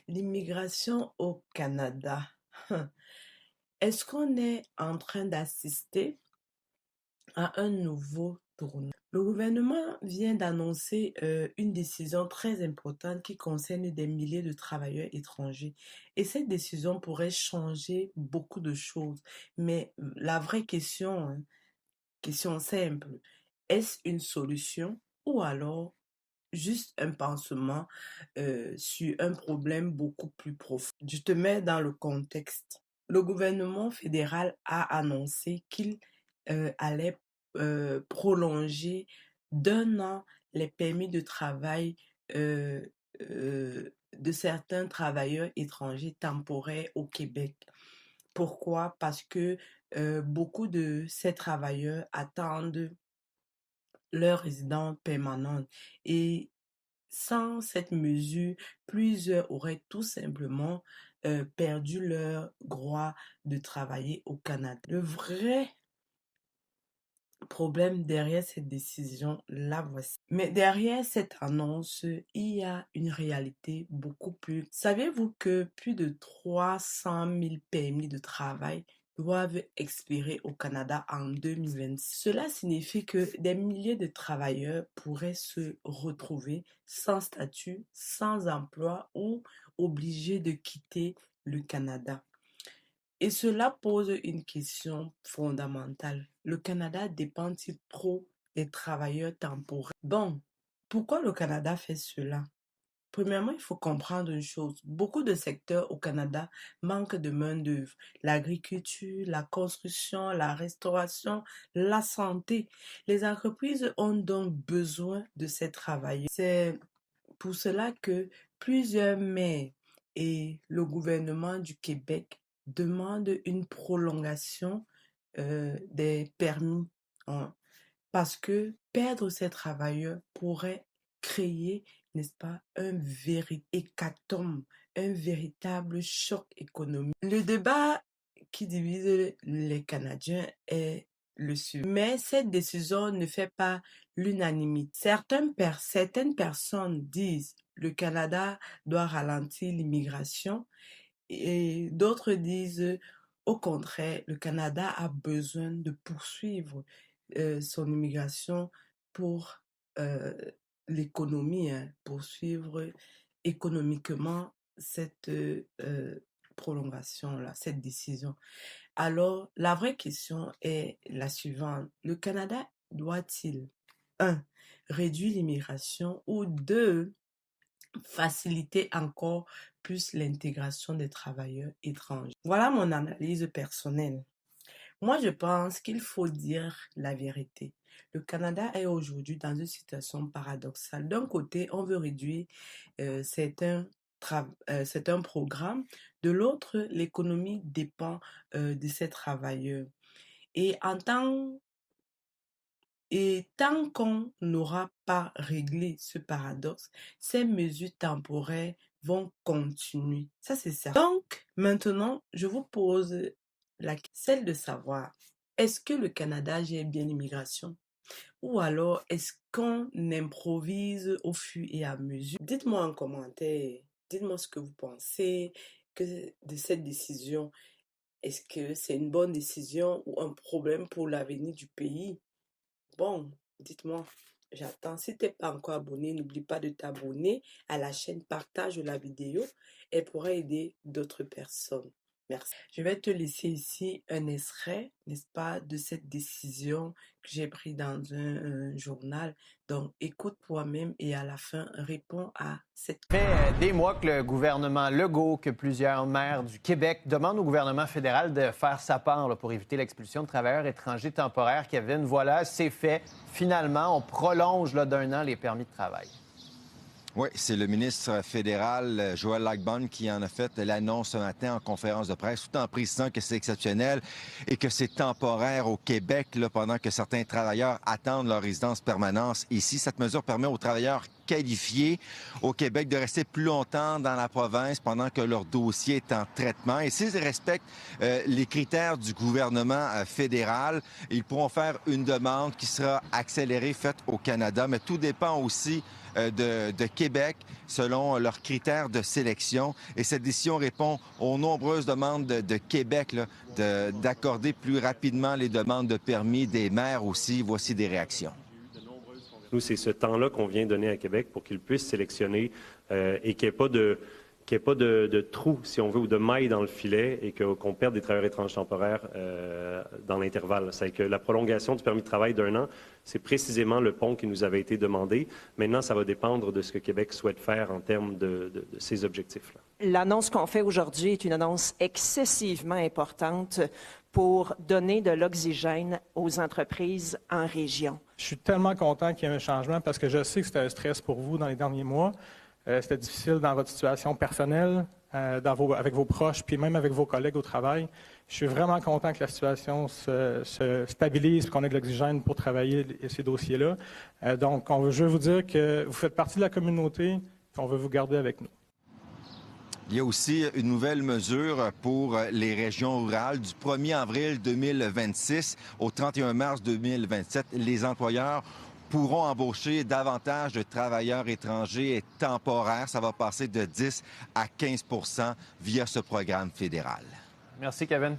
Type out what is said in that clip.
L'immigration au Canada. Est-ce qu'on est en train d'assister à un nouveau tournant? Le gouvernement vient d'annoncer une décision très importante qui concerne des milliers de travailleurs étrangers. Et cette décision pourrait changer beaucoup de choses. Mais la vraie question, hein, question simple, est-ce une solution ou alors juste un pansement sur un problème beaucoup plus profond? Je te mets dans le contexte. Le gouvernement fédéral a annoncé qu'il allait prolonger d'un an les permis de travail euh, de certains travailleurs étrangers temporaires au Québec. Pourquoi? Parce que beaucoup de ces travailleurs attendent leur résidence permanente et sans cette mesure, plusieurs auraient tout simplement perdu leur droit de travailler au Canada. Le vrai problème derrière cette décision, la voici. Mais derrière cette annonce, il y a une réalité beaucoup plus. Saviez-vous que plus de 300 000 permis de travail doivent expirer au Canada en 2026? Cela signifie que des milliers de travailleurs pourraient se retrouver sans statut, sans emploi ou obligés de quitter le Canada. Et cela pose une question fondamentale. Le Canada dépend-il trop des travailleurs temporaires? Bon, pourquoi le Canada fait cela? Premièrement, il faut comprendre une chose. Beaucoup de secteurs au Canada manquent de main-d'œuvre. L'agriculture, la construction, la restauration, la santé. Les entreprises ont donc besoin de ces travailleurs. C'est pour cela que plusieurs maires et le gouvernement du Québec demandent une prolongation des permis, hein, parce que perdre ces travailleurs pourrait créer, n'est-ce pas, un véritable hécatombe, un véritable choc économique. Le débat qui divise les Canadiens est le suivant. Mais cette décision ne fait pas l'unanimité. Certaines personnes disent le Canada doit ralentir l'immigration et d'autres disent au contraire, le Canada a besoin de poursuivre son immigration pour euh, l'économie, hein, poursuivre économiquement cette prolongation-là, cette décision. Alors, la vraie question est la suivante. Le Canada doit-il, un, réduire l'immigration ou deux, faciliter encore plus l'intégration des travailleurs étrangers? Voilà mon analyse personnelle. Moi, je pense qu'il faut dire la vérité. Le Canada est aujourd'hui dans une situation paradoxale. D'un côté, on veut réduire certains certains programmes. De l'autre, l'économie dépend de ces travailleurs. Et tant qu'on n'aura pas réglé ce paradoxe, ces mesures temporaires vont continuer. Ça, c'est ça. Donc, maintenant, je vous pose celle de savoir, est-ce que le Canada gère bien l'immigration? Ou alors, est-ce qu'on improvise au fur et à mesure? Dites-moi en commentaire, dites-moi ce que vous pensez de cette décision. Est-ce que c'est une bonne décision ou un problème pour l'avenir du pays? Bon, dites-moi, j'attends. Si t'es pas encore abonné, n'oublie pas de t'abonner à la chaîne, partage la vidéo, elle pourra aider d'autres personnes. Merci. Je vais te laisser ici un extrait, n'est-ce pas, de cette décision que j'ai prise dans un journal. Donc, écoute toi-même et à la fin, réponds à cette Ça fait des mois que le gouvernement Legault, que plusieurs maires du Québec demandent au gouvernement fédéral de faire sa part là, pour éviter l'expulsion de travailleurs étrangers temporaires. Kevin, voilà, c'est fait. Finalement, on prolonge d'un an les permis de travail. Oui, c'est le ministre fédéral, Joël Lightbon, qui en a fait l'annonce ce matin en conférence de presse, tout en précisant que c'est exceptionnel et que c'est temporaire au Québec, là, pendant que certains travailleurs attendent leur résidence permanente ici. Cette mesure permet aux travailleurs qualifiés au Québec de rester plus longtemps dans la province pendant que leur dossier est en traitement. Et s'ils respectent les critères du gouvernement fédéral, ils pourront faire une demande qui sera accélérée, faite au Canada. Mais tout dépend aussi de Québec selon leurs critères de sélection. Et cette décision répond aux nombreuses demandes de Québec d'accorder plus rapidement les demandes de permis des maires aussi. Voici des réactions. Nous, c'est ce temps-là qu'on vient donner à Québec pour qu'ils puissent sélectionner et qu'il n'y ait pas de trou, si on veut, ou de maille dans le filet et qu'on perde des travailleurs étrangers temporaires dans l'intervalle. C'est que la prolongation du permis de travail d'1 an, c'est précisément le pont qui nous avait été demandé. Maintenant, ça va dépendre de ce que Québec souhaite faire en termes de ses objectifs-là. L'annonce qu'on fait aujourd'hui est une annonce excessivement importante pour donner de l'oxygène aux entreprises en région. Je suis tellement content qu'il y ait un changement parce que je sais que c'était un stress pour vous dans les derniers mois. C'était difficile dans votre situation personnelle, avec vos proches, puis même avec vos collègues au travail. Je suis vraiment content que la situation se stabilise et qu'on ait de l'oxygène pour travailler ces dossiers-là. Donc, je veux vous dire que vous faites partie de la communauté et on veut vous garder avec nous. Il y a aussi une nouvelle mesure pour les régions rurales. Du 1er avril 2026 au 31 mars 2027, les employeurs pourront embaucher davantage de travailleurs étrangers et temporaires. Ça va passer de 10 à 15 % via ce programme fédéral. Merci, Kevin.